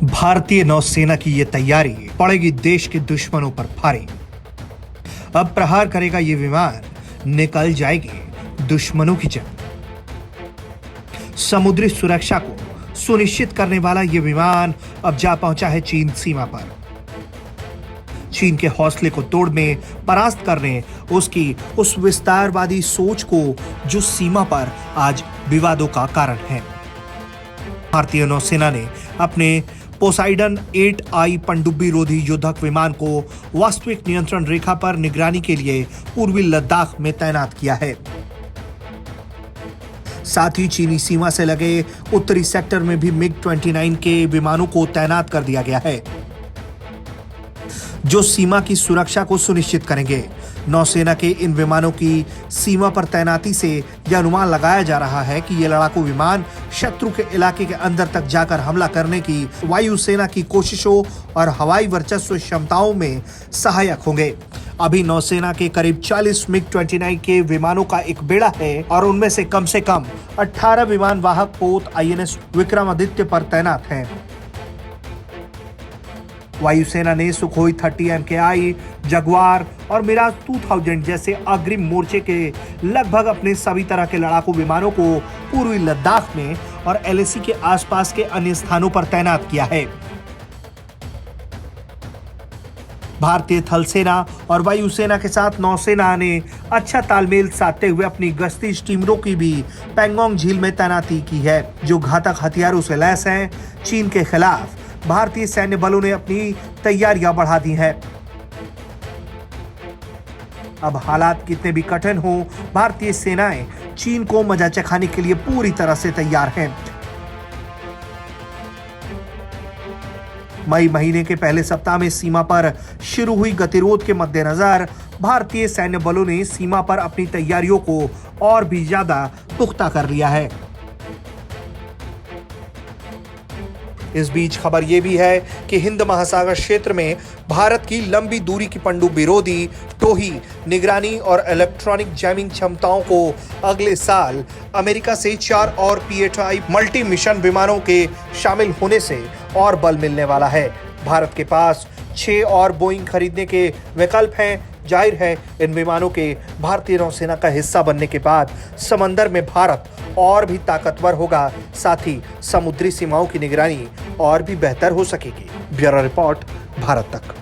भारतीय नौसेना की ये तैयारी पड़ेगी देश के दुश्मनों पर भारी। अब प्रहार करेगा ये विमान, निकल जाएगी दुश्मनों की जंग। समुद्री सुरक्षा को सुनिश्चित करने वाला ये विमान अब जा पहुंचा है चीन सीमा पर। चीन के हौसले को तोड़ने, परास्त करने, उसकी उस विस्तारवादी सोच को जो सीमा पर आज विवादों का कारण है। भारतीय नौसेना ने अपने पोसाइडन 8I पनडुब्बी रोधी युद्धक विमान को वास्तविक नियंत्रण रेखा पर निगरानी के लिए पूर्वी लद्दाख में तैनात किया है। साथ ही चीनी सीमा से लगे उत्तरी सेक्टर में भी MiG-29 के विमानों को तैनात कर दिया गया है, जो सीमा की सुरक्षा को सुनिश्चित करेंगे। नौसेना के इन विमानों की सीमा पर तैनाती से यह अनुमान लगाया जा रहा है कि ये लड़ाकू विमान शत्रु के इलाके के अंदर तक जाकर हमला करने की वायुसेना की कोशिशों और हवाई वर्चस्व क्षमताओं में सहायक होंगे। अभी नौसेना के करीब 40 MiG-29 के विमानों का एक बेड़ा है और उनमें से कम 18 विमान वाहक पोत INS विक्रमादित्य पर तैनात हैं। वायुसेना ने सुखोई 30 MKI, जगुआर और मिराज 2000 जैसे अग्रिम मोर्चे के लगभग अपने सभी तरह के लड़ाकू विमानों को पूर्वी लद्दाख में और LAC के आसपास के अन्य स्थानों पर तैनात किया है। भारतीय थल सेना और वायुसेना के साथ नौसेना ने अच्छा तालमेल साधते हुए अपनी गश्ती स्टीमरों की भी पैंगोंग झील में तैनाती की है, जो घातक हथियारों से लैस हैं। चीन के खिलाफ भारतीय सैन्य बलों ने अपनी तैयारियां बढ़ा दी हैं। अब हालात कितने भी कठिन हो, भारतीय सेनाएं चीन को मजा चखाने के लिए पूरी तरह से तैयार हैं। मई महीने के पहले सप्ताह में सीमा पर शुरू हुई गतिरोध के मद्देनजर भारतीय सैन्य बलों ने सीमा पर अपनी तैयारियों को और भी ज्यादा पुख्ता कर लिया है। इस बीच खबर यह भी है कि हिंद महासागर क्षेत्र में भारत की लंबी दूरी की पनडुब्बी रोधी, टोही, निगरानी और इलेक्ट्रॉनिक जैमिंग क्षमताओं को अगले साल अमेरिका से 4 और P-8I मल्टी मिशन विमानों के शामिल होने से और बल मिलने वाला है। भारत के पास 6 और बोइंग खरीदने के विकल्प हैं। जाहिर है, इन विमानों के भारतीय नौसेना का हिस्सा बनने के बाद समंदर में भारत और भी ताकतवर होगा, साथ ही समुद्री सीमाओं की निगरानी और भी बेहतर हो सकेगी। ब्यूरो रिपोर्ट, भारत तक।